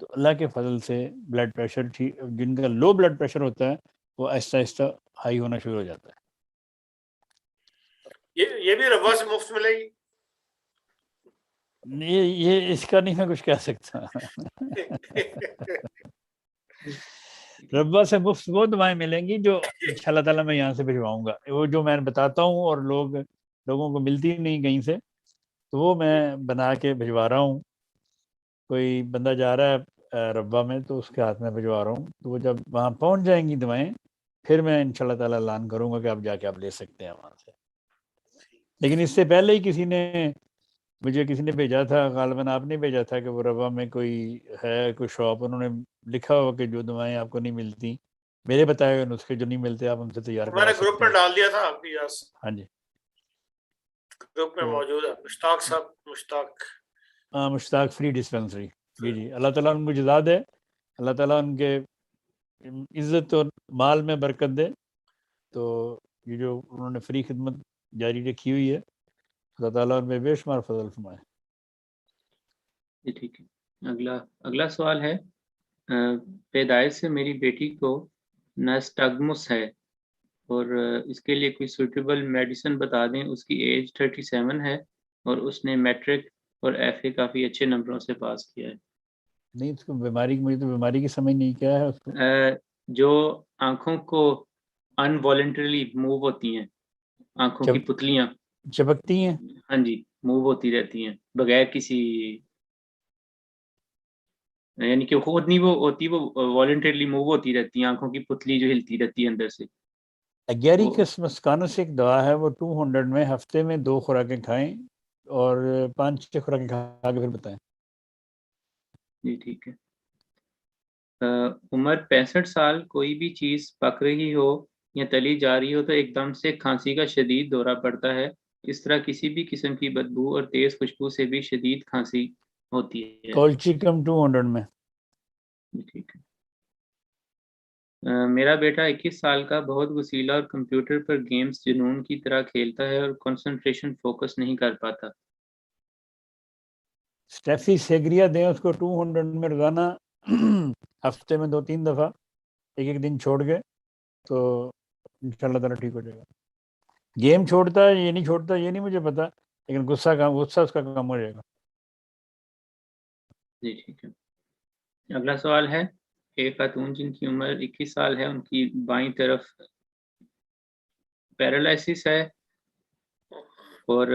تو اللہ کے فضل سے بلڈ پریشر ٹھیک، جن کا لو بلڈ پریشر ہوتا ہے وہ آہستہ آہستہ ہائی ہونا شروع ہو جاتا ہے. یہ بھی ربا سے مفت ملے گی؟ یہ اس کا نہیں میں کچھ کہہ سکتا. ربا سے مفت وہ دعائیں ملیں گی جو انشاءاللہ تعالیٰ میں یہاں سے بھجواؤں گا. وہ جو میں بتاتا ہوں اور لوگوں کو ملتی نہیں کہیں سے، تو وہ میں بنا کے بھجوا رہا ہوں. کوئی بندہ جا رہا ہے ربا میں تو اس کے ہاتھ میں بھجوا رہا ہوں، تو وہ جب وہاں پہنچ جائیں گی دعائیں پھر میں انشاءاللہ تعالیٰ اعلان کروں گا کہ آپ جا کے آپ لے سکتے ہیں وہاں سے. لیکن اس سے پہلے ہی کسی نے بھیجا تھا، غالباً آپ نے بھیجا تھا کہ وہ ربا میں کوئی ہے کوئی شاپ، انہوں نے لکھا ہوا کہ جو دعائیں آپ کو نہیں ملتی، میرے بتائے ہوئے نسخے جو نہیں ملتے آپ ہم سے تیار میں کروا نے سکتے گروپ ہیں. میں ڈال دیا تھا آپ کی یاس، ہاں جی، گروپ میں تو موجود ہے مشتاق صاحب، مشتاق. مشتاق فری ڈسپینسری. جی اللہ تعالیٰ ان کو جزا دے، اللہ تعالیٰ ان کے عزت اور مال میں برکت دے. تو یہ جو انہوں نے فری خدمت جاری رکھی ہوئی ہے، اللہ تعالیٰ ان میں بے شمار فضل فرمائے. جی ٹھیک ہے. اگلا سوال ہے، پیدائش سے میری بیٹی کو نسٹاگمس ہے اور اس کے لیے کوئی سوٹیبل میڈیسن بتا دیں. اس کی ایج 37 ہے اور اس نے میٹرک اور ایف اے کافی اچھے نمبروں سے پاس کیا ہے. نہیں اس کو مجھے تو بیماری کی سمجھ نہیں، کیا ہے اس کو؟ جو آنکھوں کو انوالنٹریلی موو ہوتی ہیں، آنکھوں کی پتلیاں چپکتی ہیں. ہاں جی، موو ہوتی رہتی ہیں بغیر کسی، یعنی کہ خود نہیں وہ ہوتی، وہ والنٹریلی موو ہوتی رہتی ہیں، آنکھوں کی پتلی جو ہلتی رہتی ہے اندر سے. اگیریکس مسکانس ایک دوا ہے، وہ 200 میں ہفتے میں 2 خوراکیں کھائیں اور 5-6 خوراکیں کھا کے پھر بتائیں. جی ٹھیک ہے. عمر 65 سال، کوئی بھی چیز پک رہی ہو یا تلی جا رہی ہو تو ایک دم سے کھانسی کا شدید دورہ پڑتا ہے. اس طرح کسی بھی قسم کی بدبو اور تیز خوشبو سے بھی شدید کھانسی ہوتی ہے. کولچیکم 200 میں. جی ٹھیک ہے. میرا بیٹا 21 سال کا، بہت وسیلہ اور کمپیوٹر پر گیمز جنون کی طرح کھیلتا ہے اور کنسنٹریشن فوکس نہیں کر پاتا. اسٹیفی سیگریا دیں اس کو 200 میں روزانہ، ہفتے میں 2-3 دفعہ، ایک دن چھوڑ کے، تو انشاءاللہ تعالیٰ ٹھیک ہو جائے گا. گیم چھوڑتا ہے یہ نہیں چھوڑتا یہ نہیں مجھے پتا، لیکن غصہ اس کا کم ہو جائے گا. جی ٹھیک ہے. اگلا سوال ہے، ایک خاتون جن کی عمر 21 سال ہے، ان کی بائیں طرف پیرالائسس ہے اور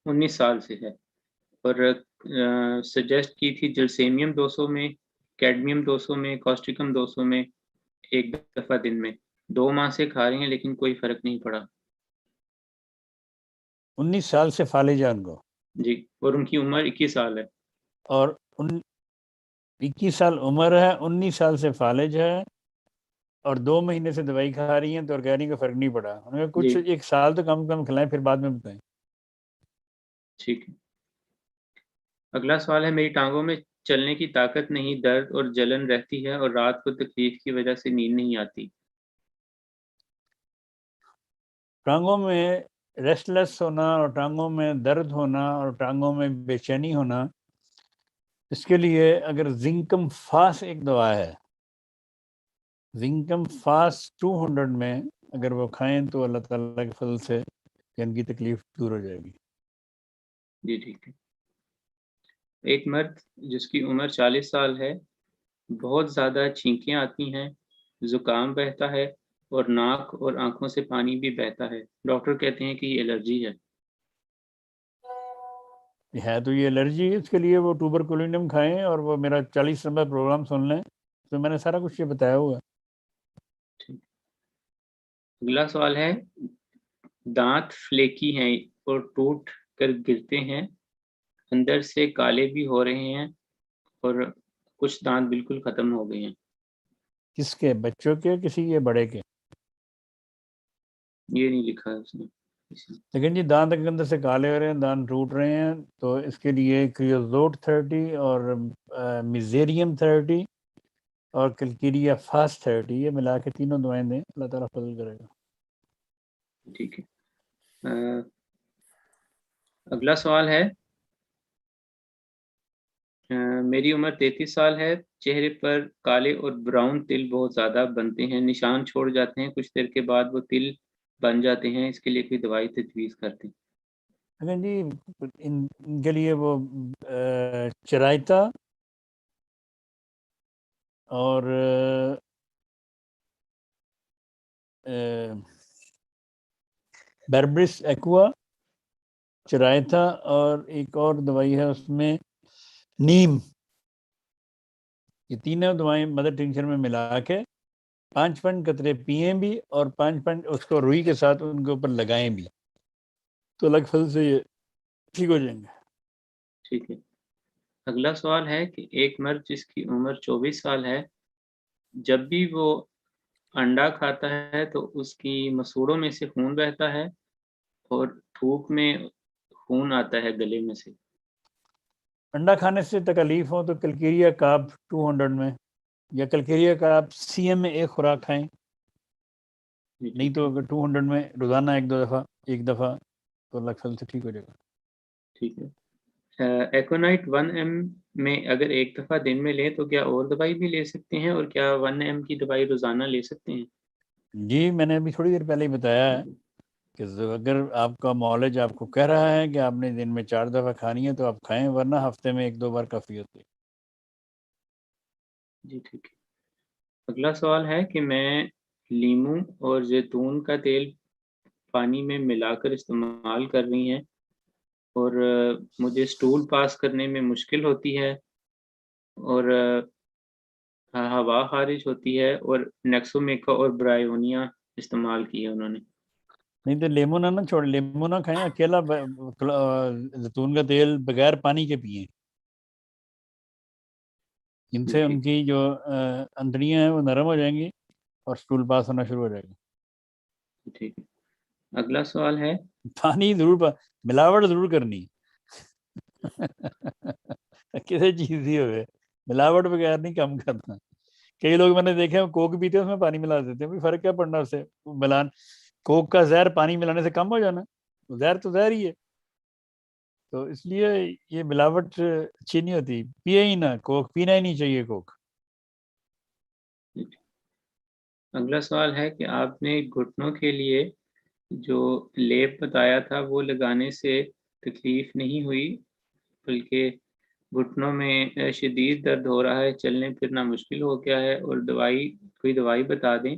19 سال سے ہے، اور سجیسٹ کی تھی جلسیمیم 200 میں، کیڈمیم 200 میں، کاسٹیکم 200 میں 1 دفعہ دن میں. 2 ماہ سے کھا رہی ہیں لیکن کوئی فرق نہیں پڑا. 19 سال سے فالج ہے ان کو. جی، اور ان کی عمر 21 سال ہے. اور 21 سال عمر ہے، 19 سال سے فالج ہے اور 2 مہینے سے دوائی کھا رہی ہیں، تو اور کہہ رہی ہیں کہ فرق نہیں پڑا. انہوں نے کچھ 1 سال تو کم کھلائیں پھر بعد میں بتائیں. ٹھیک ہے. اگلا سوال ہے، میری ٹانگوں میں چلنے کی طاقت نہیں، درد اور جلن رہتی ہے اور رات کو تکلیف کی وجہ سے نیند نہیں آتی. ٹانگوں میں ریسٹ لیس ہونا اور ٹانگوں میں درد ہونا اور ٹانگوں میں بے چینی ہونا، اس کے لیے اگر زنکم فاس ایک دوا ہے، زنکم فاس 200 میں اگر وہ کھائیں تو اللہ تعالیٰ کے فضل سے ان کی تکلیف دور ہو جائے گی. جی ٹھیک ہے. ایک مرد جس کی عمر 40 سال ہے، بہت زیادہ چھینکیاں آتی ہیں، زکام بہتا ہے اور ناک اور آنکھوں سے پانی بھی بہتا ہے. ڈاکٹر کہتے ہیں کہ یہ الرجی ہے. ہے تو یہ الرجی ہے، اس کے لیے وہ ٹوبرکلینم کھائیں اور وہ میرا 40 نمبر پروگرام سن لیں، تو میں نے سارا کچھ یہ بتایا ہوا ہے. اگلا سوال ہے، دانت فلیکی ہیں اور ٹوٹ کر گرتے ہیں، اندر سے کالے بھی ہو رہے ہیں اور کچھ دانت بالکل ختم ہو گئے ہیں. کس کے؟ بچوں کے، کسی کے بڑے کے؟ یہ نہیں لکھا ہے اس نے. لیکن جی دانت کے اندر سے کالے ہو رہے ہیں، دانت ٹوٹ رہے ہیں، تو اس کے لیے کریوزوٹ 30 اور میزیریم 30 اور کلکیریا فاسٹ 30، یہ ملا کے تینوں دعائیں دیں، اللہ تعالیٰ فضل کرے گا. ٹھیک ہے. اگلا سوال ہے، میری عمر 33 سال ہے، چہرے پر کالے اور براؤن تل بہت زیادہ بنتے ہیں، نشان چھوڑ جاتے ہیں، کچھ دیر کے بعد وہ تل بن جاتے ہیں، اس کے لیے کوئی دوائی تجویز کرتے ہیں؟ اگر جی ان کے لیے وہ چرائتا اور بربرس ایکوا، چرائتا اور ایک اور دوائی ہے اس میں نیم، یہ تینوں دوائیں مدر ٹنکچر میں ملا کے 5 قطرے پئیں بھی اور 5 اس کو روئی کے ساتھ ان کے اوپر لگائیں بھی، تو لگ پھل سے یہ ٹھیک ہو جائیں گے۔ ٹھیک ہے، اگلا سوال ہے کہ ایک مرد جس کی عمر 24 سال ہے، جب بھی وہ انڈا کھاتا ہے تو اس کی مسوڑوں میں سے خون بہتا ہے اور تھوک میں خون آتا ہے گلے میں سے۔ انڈا کھانے سے تکلیف ہو تو کلکیریا کارب 200 میں، یا کلکیریا کارب سی ایم میں ایک خوراک کھائیں، نہیں تو اگر 200 میں روزانہ ایک دفعہ تو اللہ کے فضل سے ٹھیک ہو جائے گا۔ ٹھیک ہے، ایکونائٹ 1 m میں اگر ایک دفعہ دن میں لیں تو کیا اور دوائی بھی لے سکتے ہیں، اور کیا 1 m کی دوائی روزانہ لے سکتے ہیں؟ جی میں نے ابھی تھوڑی دیر پہلے ہی بتایا ہے کہ اگر آپ کا معالج آپ کو کہہ رہا ہے کہ آپ نے دن میں 4 دفعہ کھانی ہے تو آپ کھائیں، ورنہ ہفتے میں 1-2 بار کافی ہوتی ہے۔ جی ٹھیک ہے، اگلا سوال ہے کہ میں لیموں اور زیتون کا تیل پانی میں ملا کر استعمال کر رہی ہیں اور مجھے سٹول پاس کرنے میں مشکل ہوتی ہے اور ہوا خارج ہوتی ہے، اور نیکسومیکا اور برائیونیا استعمال کی ہے انہوں نے۔ نہیں تو لیمو نہ چھوڑ، لیمو نہ کھائیں، اکیلا زیتون کا تیل بغیر پانی کے پئیں، جن سے ان کی جو اندڑیاں ہیں وہ نرم ہو جائیں گی اور سٹول پاس ہونا شروع ہو جائے گا۔ ٹھیک ہے، اگلا سوال ہے پانی ضرور ملاوٹ ضرور کرنی کسی چیز ہی ہوئے، ملاوٹ بغیر نہیں کم کرنا۔ کئی لوگ میں نے دیکھے ہیں کوک پیتے ہیں اس میں پانی ملا دیتے ہیں، فرق کیا پڑنا اس سے؟ ملان کوک کا زہر پانی ملانے سے کم ہو جانا، زہر تو زہر ہی ہے، تو اس لیے یہ ملاوٹ اچھی نہیں ہوتی، پیے ہی نہ کوک، پینا ہی نہیں چاہیے کوک۔ اگلا سوال ہے کہ آپ نے گھٹنوں کے لیے جو لیپ بتایا تھا وہ لگانے سے تکلیف نہیں ہوئی، بلکہ گھٹنوں میں شدید درد ہو رہا ہے، چلنے پھرنا مشکل ہو گیا ہے، اور کوئی دوائی بتا دیں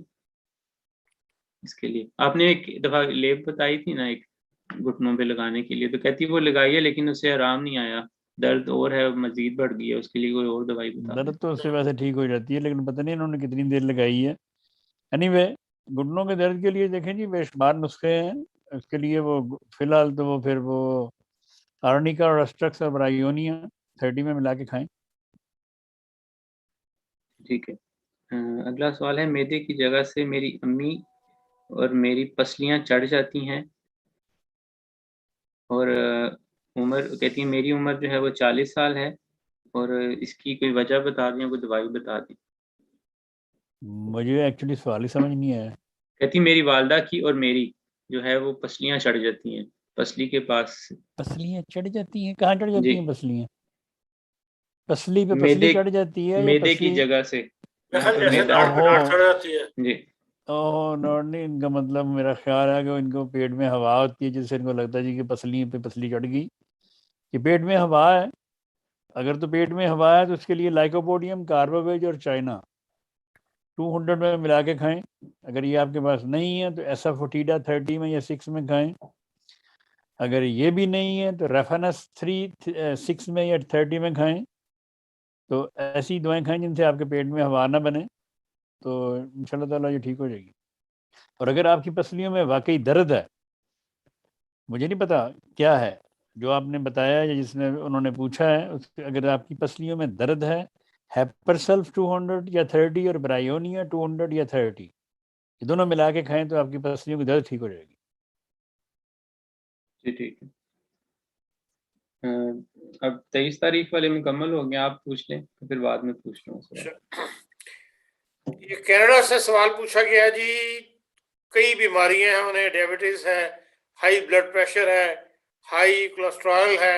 اس کے لیے۔ آپ نے ایک دفعہ لیپ بتائی تھی نا ایک گھٹنوں پہ لگانے کے لیے، تو کہتی وہ لگائی ہے لیکن اس سے آرام نہیں آیا، درد اور ہے، مزید بڑھ گئی ہے، اس کے لیے کوئی اور دوائی بتا دیں۔ درد تو اس سے ویسے ٹھیک ہو جاتی ہے، لیکن پتہ نہیں انہوں نے کتنی دیر لگائی ہے۔ اینی وے گھٹنوں کے درد کے لیے دیکھیں جی بے شمار نسخے ہیں، اس کے لیے وہ فی الحال تو پھر وہ آرنیکا اور اسٹرکس اور برائیونیا 30 میں ملا کے کھائیں۔ ٹھیک ہے، اگلا سوال ہے معدے کی جگہ سے میری امی اور میری پسلیاں چڑھ جاتی ہیں، اور عمر کہتی ہیں میری عمر جو ہے وہ 40 سال ہے، اور اس کی کوئی وجہ بتا دیں، کوئی دوائی بتا دیں۔ مجھے ایکچولی سوال ہی سمجھ نہیں آیا۔ کہتی میری والدہ کی اور میری جو ہے وہ پسلیاں چڑھ جاتی ہیں پسلی کے پاس سے۔ پسلیاں چڑھ جاتی ہیں؟ کہاں چڑھ جاتی جی، ہیں پسلیاں؟ پسلی پہ پسلی میدے چڑھ جاتی ہے یا میدے کی پسلی؟ جگہ سے یہاں پر جیسے میدا ناٹ پہ اوہو ناٹ چڑھ جاتی ہے۔ جی اوہ نوٹ نہیں، ان کا مطلب میرا خیال ہے کہ ان کو پیٹ میں ہوا ہوتی ہے، جس سے ان کو لگتا ہے جی کہ پسلی پہ پسلی چڑھ گئی، کہ پیٹ میں ہوا ہے۔ اگر تو پیٹ میں ہوا ہے تو اس کے لیے لائکوپوڈیم، کاربوویج اور چائنا 200 میں ملا کے کھائیں۔ اگر یہ آپ کے پاس نہیں ہے تو ایسا فوٹیڈا 30 میں یا 6 میں کھائیں۔ اگر یہ بھی نہیں ہے تو ریفنس 6 میں یا 30 میں کھائیں۔ تو ایسی دوائیں کھائیں جن سے آپ کے پیٹ میں ہوا نہ بنے، تو ان شاء اللہ تعالیٰ یہ ٹھیک ہو جائے گی۔ اور اگر آپ کی پسلیوں میں واقعی درد ہے، مجھے نہیں پتا کیا ہے جو آپ نے بتایا یا جس نے انہوں نے پوچھا ہے، اگر آپ کی پسلیوں میں درد ہے، ہیپر سلف 200 یا 30 اور برائیونیا 200 یا 30 یہ دونوں ملا کے کھائیں تو آپ کی پسلیوں کی درد ٹھیک ہو جائے گی۔ جی ٹھیک ہے، اب 23 تاریخ والے مکمل ہو گئے، آپ پوچھ لیں پھر بعد میں پوچھ لوں سوال۔ یہ کینیڈا سے سوال پوچھا گیا جی، کئی بیماریاں ہیں انہیں، ڈائبٹیز ہے، ہائی بلڈ پریشر ہے، ہائی کولیسٹرول ہے،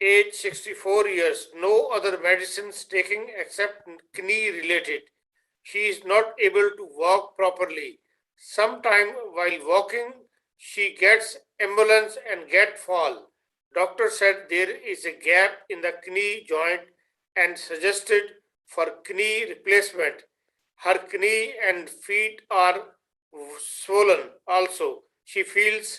Age 64 years, no other medicines taking except knee related. She is not able to walk properly. Sometime while walking, she gets ambulance and get fall. Doctor said there is a gap in the knee joint and suggested for knee replacement. Her knee and feet are swollen also. She feels,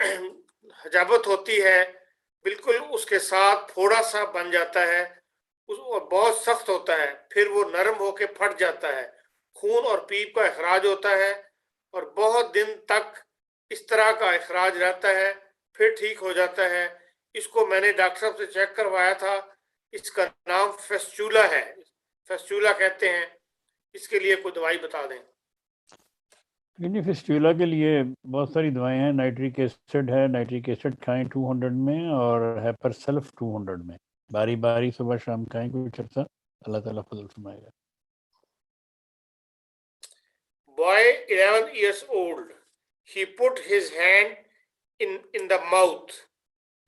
حجابت ہوتی ہے بالکل اس کے ساتھ تھوڑا سا بن جاتا ہے اور بہت سخت ہوتا ہے، پھر وہ نرم ہو کے پھٹ جاتا ہے، خون اور پیپ کا اخراج ہوتا ہے اور بہت دن تک اس طرح کا اخراج رہتا ہے، پھر ٹھیک ہو جاتا ہے۔ اس کو میں نے ڈاکٹر صاحب سے چیک کروایا تھا، اس کا نام فیسچولا ہے، فیسچولا کہتے ہیں۔ اس کے لیے کوئی دوائی بتا دیں۔ لیکن فسٹولا کے لیے بہت ساری دوائیں ہیں، نائٹرک ایسڈ ہے، نائٹرک ایسڈ کھائیں 200 میں، اور ہیپر سلف 200 میں، باری باری صبح شام کھائیں کچھ عرصہ، اللہ تعالیٰ فضل فرمائے گا۔ Boy 11 years old, he put his hand in the mouth,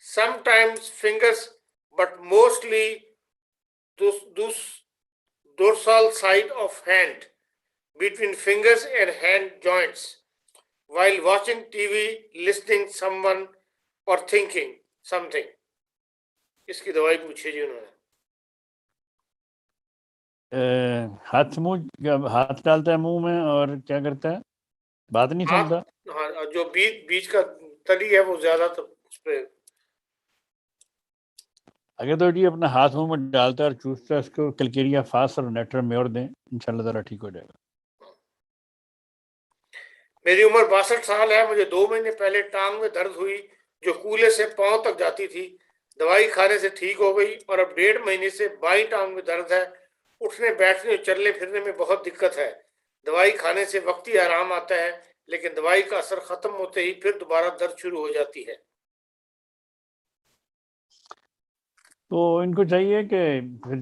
sometimes fingers, but mostly those dorsal side of hand, between fingers and hand joints, while watching TV, listening someone or thinking something. اس کی دوائی پوچھی جی انہوں نے۔ ہاتھ منہ ہاتھ ڈالتا ہے منہ میں اور کیا کرتا ہے، بات نہیں سنتا؟ ہاں، جو بیچ کا تلی ہے وہ زیادہ تو اس پہ اگر تو جی اپنا ہاتھ منہ میں ڈالتا ہے اور چوستا ہے، اس کو کلکیریا فاس اور نیٹر میور دیں، انشاءاللہ تعالیٰ ٹھیک ہو جائے گا۔ میری عمر 62 سال ہے، مجھے 2 مہینے پہلے ٹانگ میں درد ہوئی جو کولے سے پاؤں تک جاتی تھی، دوائی کھانے سے ٹھیک ہو گئی، اور اب 1.5 مہینے سے بائیں ٹانگ میں درد ہے، اٹھنے بیٹھنے اور چلنے پھرنے میں بہت دقت ہے۔ دوائی کھانے سے وقتی آرام آتا ہے، لیکن دوائی کا اثر ختم ہوتے ہی پھر دوبارہ درد شروع ہو جاتی ہے۔ تو ان کو چاہیے کہ پھر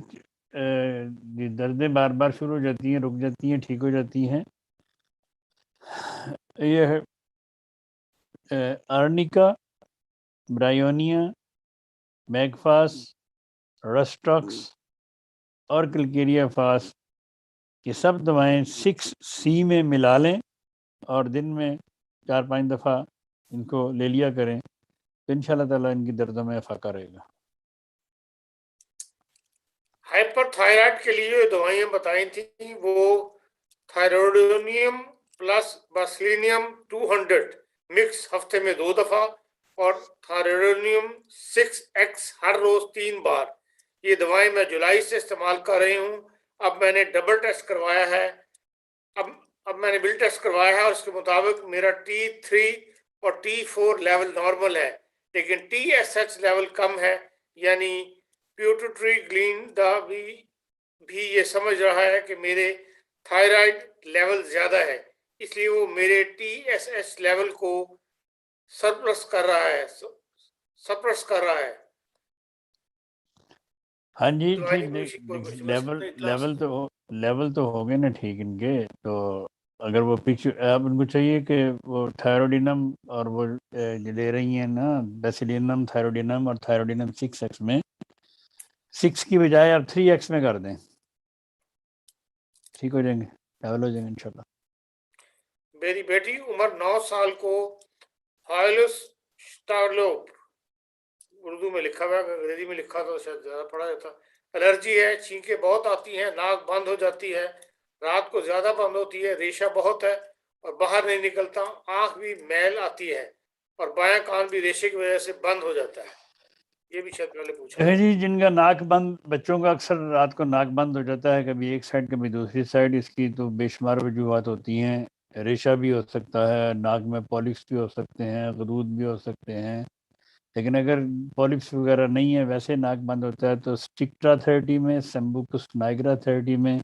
دردیں بار بار شروع ہو جاتی ہیں، رک جاتی ہیں، ٹھیک ہو جاتی ہیں، یہ ہے آرنیکا، برائیونیا، میگفاس، رسٹاکس اور کلکیریا فاس، یہ سب دوائیں 6C میں ملا لیں اور دن میں 4-5 دفعہ ان کو لے لیا کریں، تو ان شاء اللہ تعالیٰ ان کی دردوں میں افاقہ رہے گا۔ ہائپر تھائرائڈ کے لیے دوائیں بتائی تھیں، وہ تھائروڈونیم پلس باسلینیم 200 مکس ہفتے میں 2 دفعہ، اور تھائروڈونیم 6X ہر روز 3 بار۔ یہ دوائیں میں جولائی سے استعمال کر رہی ہوں۔ اب میں نے ڈبل ٹیسٹ کروایا ہے، اب میں نے بل ٹیسٹ کروایا ہے، اور اس کے مطابق میرا T3 اور T4 لیول نارمل ہے، لیکن TSH لیول کم ہے، یعنی پیوٹری گلینڈا بھی یہ سمجھ رہا ہے کہ میرے تھائرائیڈ لیول زیادہ ہے، اس لیے وہ میرے TSH لیول کو سپریس کر رہا ہے۔ ہاں جی دوائی ٹھیک، نہیں پوچھی، لیول تو ہو گئے نا ٹھیک ان کے، تو اگر وہ اب ان کو چاہیے کہ وہ تھائروڈینم اور وہ جو لے رہی ہیں نا بیسیلینم، تھائروڈینم اور تھائروڈینم 6X میں، 6 کی بجائے آپ 3X میں کر دیں، ٹھیک ہو جائیں گے، لیول ہو جائیں گے انشاءاللہ۔ میری بیٹی عمر 9 سال کو ہائلس اسٹارلوپ، اردو میں لکھا ہوا ہے، انگریزی میں لکھا تو شاید زیادہ پڑھا جاتا، الرجی ہے، چھینکیں بہت آتی ہیں، ناک بند ہو جاتی ہے، رات کو زیادہ بند ہوتی ہے، ریشہ بہت ہے اور باہر نہیں نکلتا، آنکھ بھی میل آتی ہے، اور بایاں کان بھی ریشے کی وجہ سے بند ہو جاتا ہے۔ یہ بھی شاید پہلے پوچھا جی جن کا ناک بند، بچوں کا اکثر رات کو ناک بند ہو جاتا ہے، کبھی ایک سائڈ کبھی دوسری سائڈ، اس کی تو بے شمار وجوہات ہوتی ہیں، ریشہ بھی ہو سکتا ہے، ناک میں پالپس بھی ہو سکتے ہیں، غدود بھی ہو سکتے ہیں، لیکن اگر پالپس وغیرہ نہیں ہے، ویسے ناک بند ہوتا ہے، تو سٹکٹرا تھراپی میں، سمبوکس نائگرا تھراپی میں،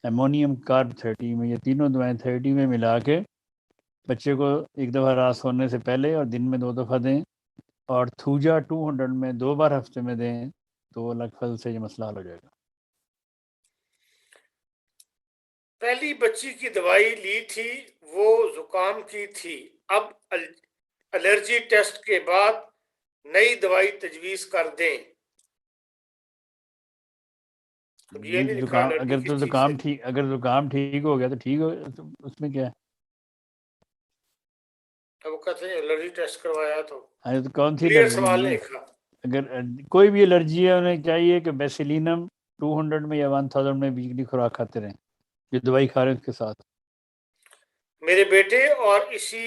ایمونیم کارب تھراپی میں، یہ تینوں دوائیں تھراپی میں ملا کے بچے کو ایک دفعہ رات سونے سے پہلے اور دن میں 2 دفعہ دیں، اور تھوجا 200 میں 2 بار ہفتے میں دیں، تو اللہ کے فضل سے یہ مسئلہ حل ہو جائے گا۔ پہلی بچی کی دوائی لی تھی، وہ زکام کی تھی، اب الرجی ٹیسٹ کے بعد نئی دوائی تجویز کر دیں۔ اب یہ نہیں لکھا الرجی اگر کس تو چیز سے۔ اگر زکام ٹھیک ہو گیا تو ٹھیک ہو، اس میں کیا ہے؟ اب وہ کہتے ہیں الرجی ٹیسٹ کروایا تو تو کون سی کلیئر الرجی سوال ہے؟ نہیں لکھا۔ اگر کوئی بھی الرجی ہے، انہیں چاہیے کہ بیسیلینم 200 میں یا 1000 میں ویکلی خوراک کھاتے رہیں، جو دوائی کھا رہے ہیں اس کے ساتھ۔ میرے بیٹے اور اسی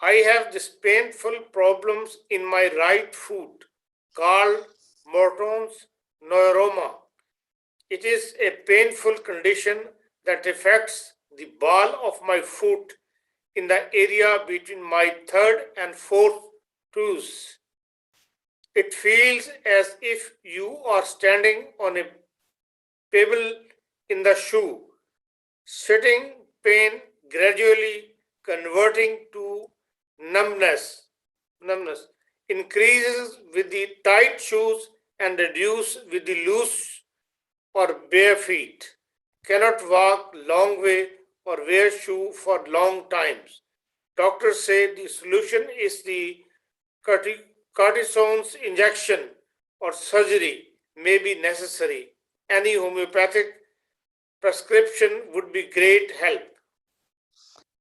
I have this painful problems in my right foot called Morton's neuroma. It is a painful condition that affects the ball of my foot in the area between my third and fourth toes. It feels as if you are standing on a pebble in the shoe. Sitting pain gradually converting to numbness increases with the tight shoes and reduce with the loose or bare feet. Cannot walk long way or wear shoe for long times. Doctors say the solution is the cortisone's injection or surgery may be necessary. Any homeopathic prescription would be great help.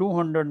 200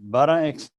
12x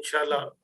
انشاءاللہ